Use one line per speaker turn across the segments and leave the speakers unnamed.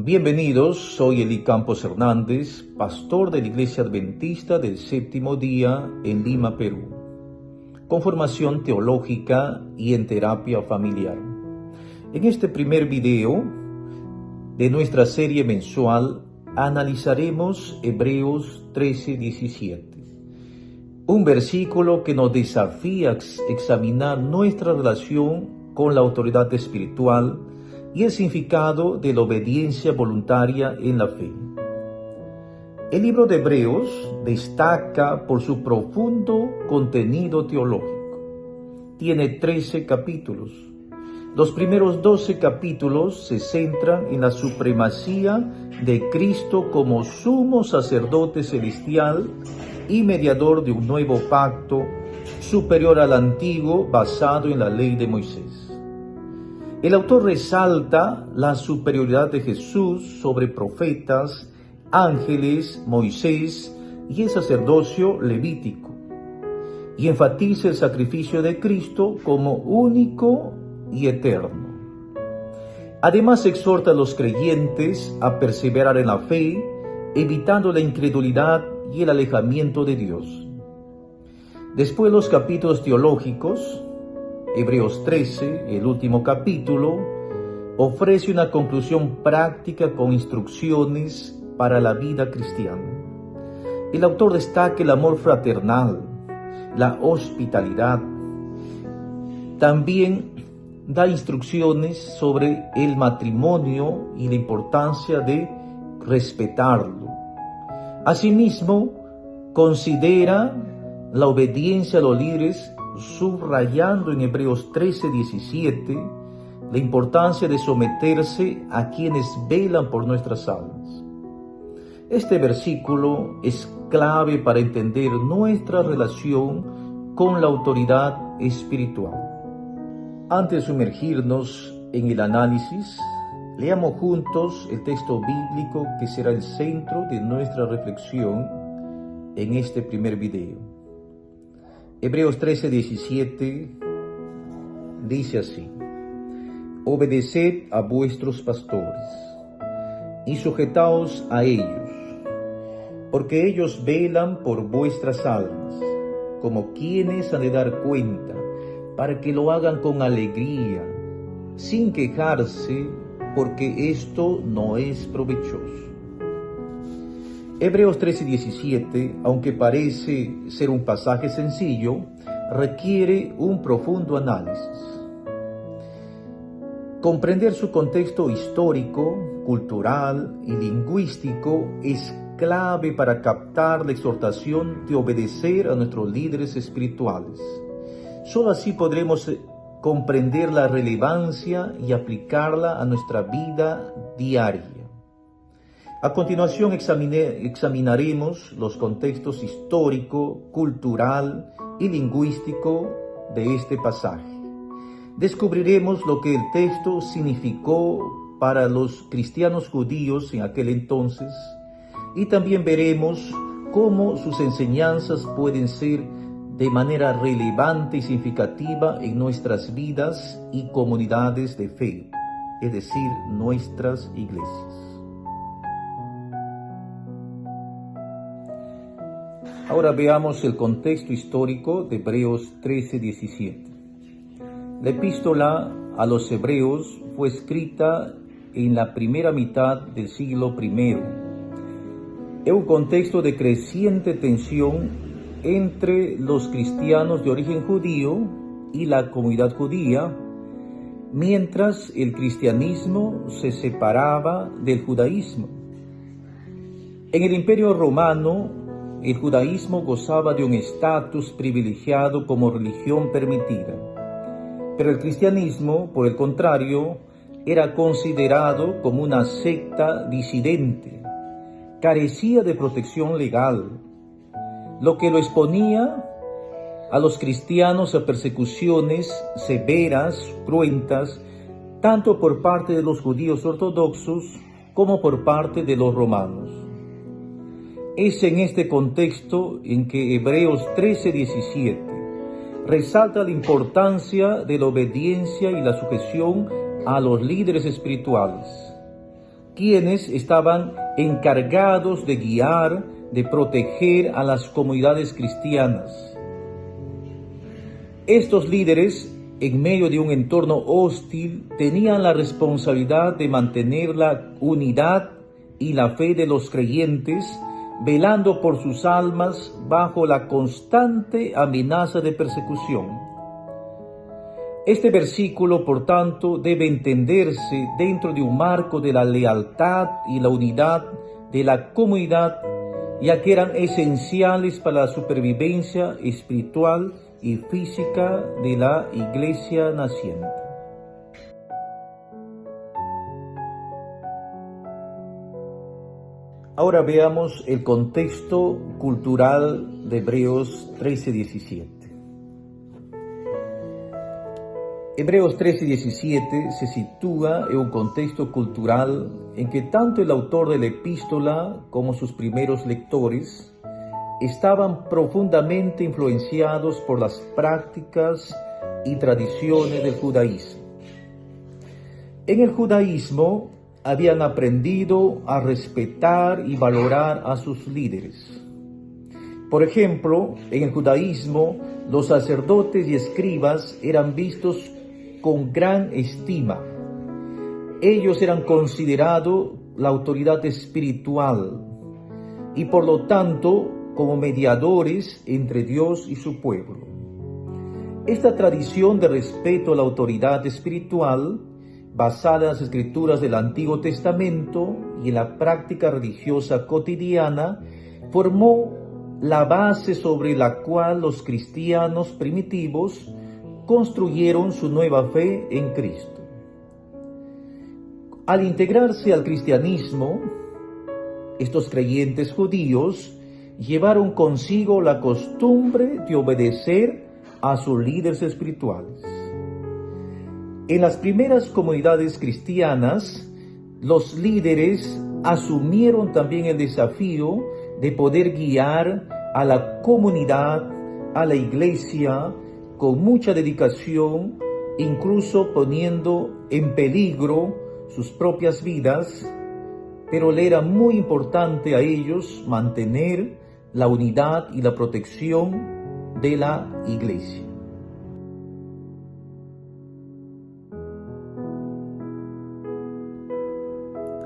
Bienvenidos, soy Eli Campos Hernández, pastor de la Iglesia Adventista del Séptimo Día en Lima, Perú, con formación teológica y en terapia familiar. En este primer video de nuestra serie mensual analizaremos Hebreos 13:17, un versículo que nos desafía a examinar nuestra relación con la autoridad espiritual y el significado de la obediencia voluntaria en la fe. El libro de Hebreos destaca por su profundo contenido teológico. Tiene 13 capítulos. Los primeros 12 capítulos se centran en la supremacía de Cristo como sumo sacerdote celestial y mediador de un nuevo pacto superior al antiguo basado en la ley de Moisés. El autor resalta la superioridad de Jesús sobre profetas, ángeles, Moisés y el sacerdocio levítico, y enfatiza el sacrificio de Cristo como único y eterno. Además, exhorta a los creyentes a perseverar en la fe, evitando la incredulidad y el alejamiento de Dios. Después, los capítulos teológicos, Hebreos 13, el último capítulo, ofrece una conclusión práctica con instrucciones para la vida cristiana. El autor destaca el amor fraternal, la hospitalidad. También da instrucciones sobre el matrimonio y la importancia de respetarlo. Asimismo, considera la obediencia a los líderes, subrayando en Hebreos 13:17 la importancia de someterse a quienes velan por nuestras almas. Este versículo es clave para entender nuestra relación con la autoridad espiritual. Antes de sumergirnos en el análisis, leamos juntos el texto bíblico que será el centro de nuestra reflexión en este primer video. Hebreos 13:17 dice así: Obedeced a vuestros pastores y sujetaos a ellos, porque ellos velan por vuestras almas, como quienes han de dar cuenta, para que lo hagan con alegría, sin quejarse, porque esto no es provechoso. Hebreos 13:17, aunque parece ser un pasaje sencillo, requiere un profundo análisis. Comprender su contexto histórico, cultural y lingüístico es clave para captar la exhortación de obedecer a nuestros líderes espirituales. Solo así podremos comprender la relevancia y aplicarla a nuestra vida diaria. A continuación examinaremos los contextos histórico, cultural y lingüístico de este pasaje. Descubriremos lo que el texto significó para los cristianos judíos en aquel entonces, y también veremos cómo sus enseñanzas pueden ser de manera relevante y significativa en nuestras vidas y comunidades de fe, es decir, nuestras iglesias. Ahora veamos el contexto histórico de Hebreos 13:17. La epístola a los Hebreos fue escrita en la primera mitad del siglo I, en un contexto de creciente tensión entre los cristianos de origen judío y la comunidad judía, mientras el cristianismo se separaba del judaísmo. En el Imperio Romano, el judaísmo gozaba de un estatus privilegiado como religión permitida, pero el cristianismo, por el contrario, era considerado como una secta disidente, carecía de protección legal, lo que lo exponía a los cristianos a persecuciones severas, cruentas, tanto por parte de los judíos ortodoxos como por parte de los romanos. Es en este contexto en que Hebreos 13:17 resalta la importancia de la obediencia y la sujeción a los líderes espirituales. quienes estaban encargados de guiar, de proteger a las comunidades cristianas. Estos líderes, en medio de un entorno hostil, tenían la responsabilidad de mantener la unidad y la fe de los creyentes, velando por sus almas bajo la constante amenaza de persecución. Este versículo, por tanto, debe entenderse dentro de un marco de la lealtad y la unidad de la comunidad, ya que eran esenciales para la supervivencia espiritual y física de la iglesia naciente. Ahora veamos el contexto cultural de Hebreos 13:17. Hebreos 13:17 se sitúa en un contexto cultural en que tanto el autor de la epístola como sus primeros lectores estaban profundamente influenciados por las prácticas y tradiciones del judaísmo. En el judaísmo habían aprendido a respetar y valorar a sus líderes. Por ejemplo, en el judaísmo, los sacerdotes y escribas eran vistos con gran estima. Ellos eran considerados la autoridad espiritual y por lo tanto como mediadores entre Dios y su pueblo. Esta tradición de respeto a la autoridad espiritual, basada en las escrituras del Antiguo Testamento y en la práctica religiosa cotidiana, formó la base sobre la cual los cristianos primitivos construyeron su nueva fe en Cristo. Al integrarse al cristianismo, estos creyentes judíos llevaron consigo la costumbre de obedecer a sus líderes espirituales. En las primeras comunidades cristianas, los líderes asumieron también el desafío de poder guiar a la comunidad, a la iglesia, con mucha dedicación, incluso poniendo en peligro sus propias vidas, pero le era muy importante a ellos mantener la unidad y la protección de la iglesia.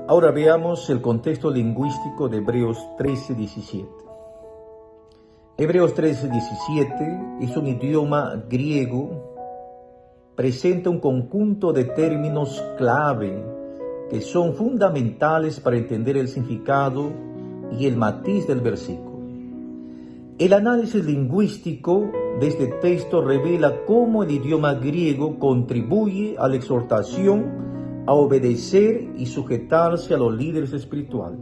Ahora veamos el contexto lingüístico de Hebreos 13:17. Hebreos 13:17 es un idioma griego, presenta un conjunto de términos clave que son fundamentales para entender el significado y el matiz del versículo. El análisis lingüístico de este texto revela cómo el idioma griego contribuye a la exhortación a obedecer y sujetarse a los líderes espirituales.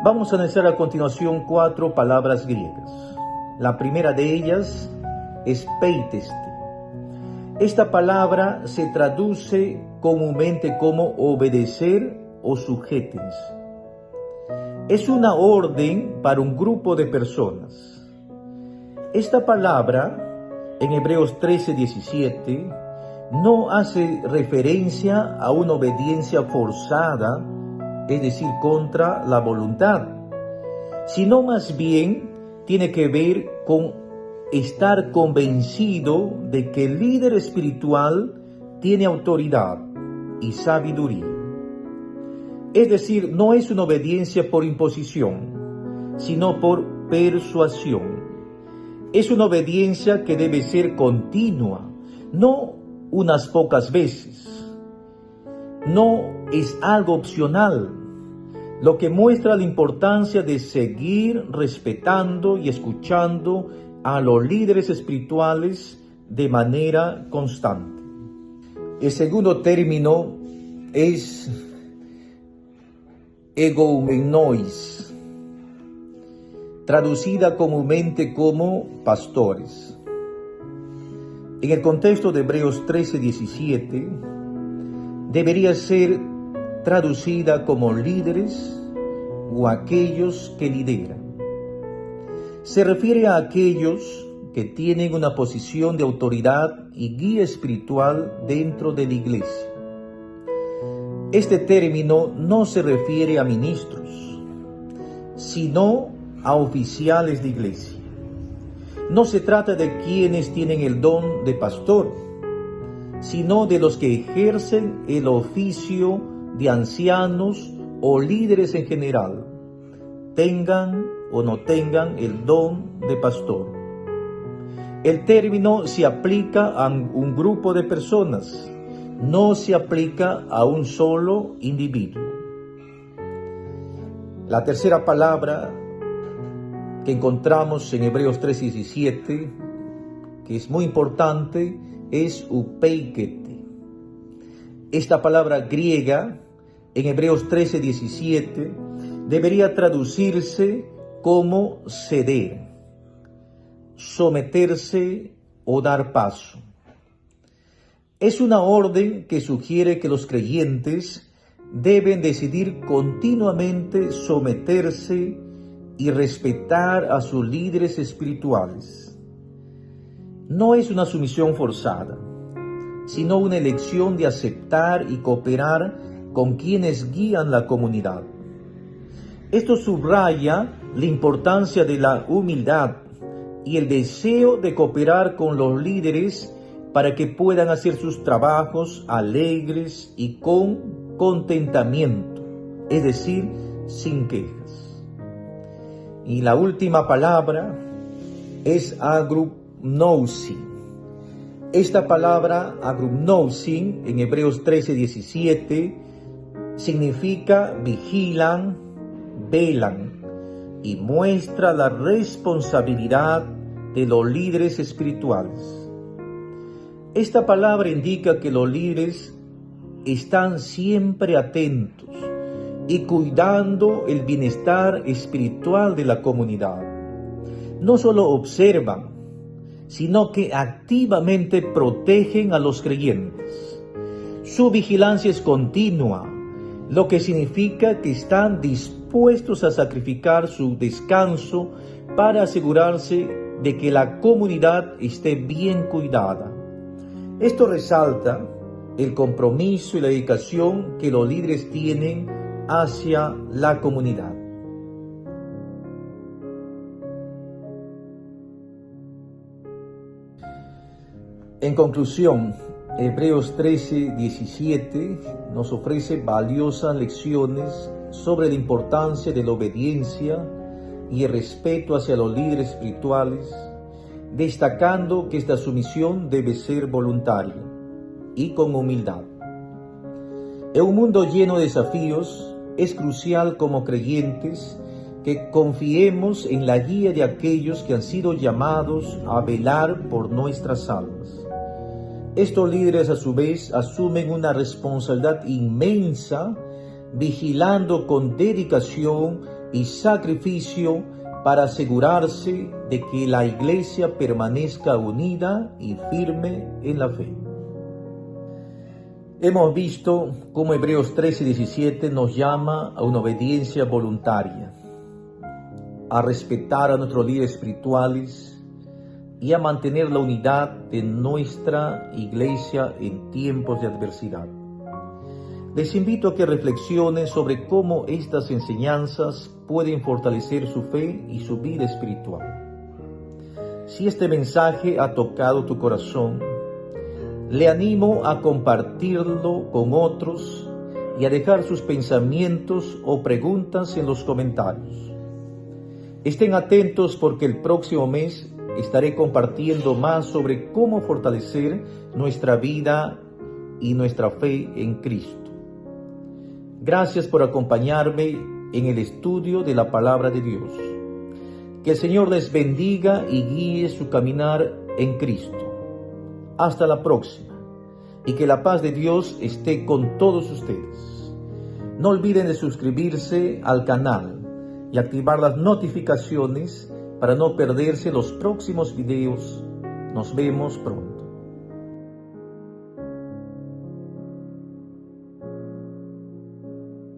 Vamos a analizar a continuación 4 palabras griegas. La primera de ellas es peiteste. Esta palabra se traduce comúnmente como obedecer o sujétense. Es una orden para un grupo de personas. Esta palabra, en Hebreos 13:17, no hace referencia a una obediencia forzada, es decir, contra la voluntad, sino más bien tiene que ver con estar convencido de que el líder espiritual tiene autoridad y sabiduría. Es decir, no es una obediencia por imposición, sino por persuasión. Es una obediencia que debe ser continua, no unas pocas veces. No es algo opcional, lo que muestra la importancia de seguir respetando y escuchando a los líderes espirituales de manera constante. El segundo término es egoumenois, traducida comúnmente como pastores. En el contexto de Hebreos 13:17, debería ser traducida como líderes o aquellos que lideran. Se refiere a aquellos que tienen una posición de autoridad y guía espiritual dentro de la iglesia. Este término no se refiere a ministros, sino a oficiales de iglesia. No se trata de quienes tienen el don de pastor, sino de los que ejercen el oficio de ancianos o líderes en general, tengan o no tengan el don de pastor. El término se aplica a un grupo de personas, no se aplica a un solo individuo. La tercera palabra que encontramos en Hebreos 3:17, que es muy importante, es upeikete. Esta palabra griega en Hebreos 13:17 debería traducirse como ceder, someterse o dar paso. Es una orden que sugiere que los creyentes deben decidir continuamente someterse y respetar a sus líderes espirituales. No es una sumisión forzada, sino una elección de aceptar y cooperar con quienes guían la comunidad. Esto subraya la importancia de la humildad y el deseo de cooperar con los líderes para que puedan hacer sus trabajos alegres y con contentamiento, es decir, sin quejas. Y la última palabra es agrupnousin. Esta palabra agrupnousin en Hebreos 13:17 significa vigilan, velan, y muestra la responsabilidad de los líderes espirituales. Esta palabra indica que los líderes están siempre atentos y cuidando el bienestar espiritual de la comunidad. No solo observan, sino que activamente protegen a los creyentes. Su vigilancia es continua, lo que significa que están dispuestos a sacrificar su descanso para asegurarse de que la comunidad esté bien cuidada. Esto resalta el compromiso y la dedicación que los líderes tienen hacia la comunidad. En conclusión, Hebreos 13:17 nos ofrece valiosas lecciones sobre la importancia de la obediencia y el respeto hacia los líderes espirituales, destacando que esta sumisión debe ser voluntaria y con humildad. En un mundo lleno de desafíos, es crucial como creyentes que confiemos en la guía de aquellos que han sido llamados a velar por nuestras almas. Estos líderes a su vez asumen una responsabilidad inmensa, vigilando con dedicación y sacrificio para asegurarse de que la iglesia permanezca unida y firme en la fe. Hemos visto cómo Hebreos 13:17 nos llama a una obediencia voluntaria, a respetar a nuestros líderes espirituales y a mantener la unidad de nuestra iglesia en tiempos de adversidad. Les invito a que reflexionen sobre cómo estas enseñanzas pueden fortalecer su fe y su vida espiritual. Si este mensaje ha tocado tu corazón, le animo a compartirlo con otros y a dejar sus pensamientos o preguntas en los comentarios. Estén atentos porque el próximo mes estaré compartiendo más sobre cómo fortalecer nuestra vida y nuestra fe en Cristo. Gracias por acompañarme en el estudio de la palabra de Dios. Que el Señor les bendiga y guíe su caminar en Cristo. Hasta la próxima, y que la paz de Dios esté con todos ustedes. No olviden de suscribirse al canal y activar las notificaciones para no perderse los próximos videos. Nos vemos pronto.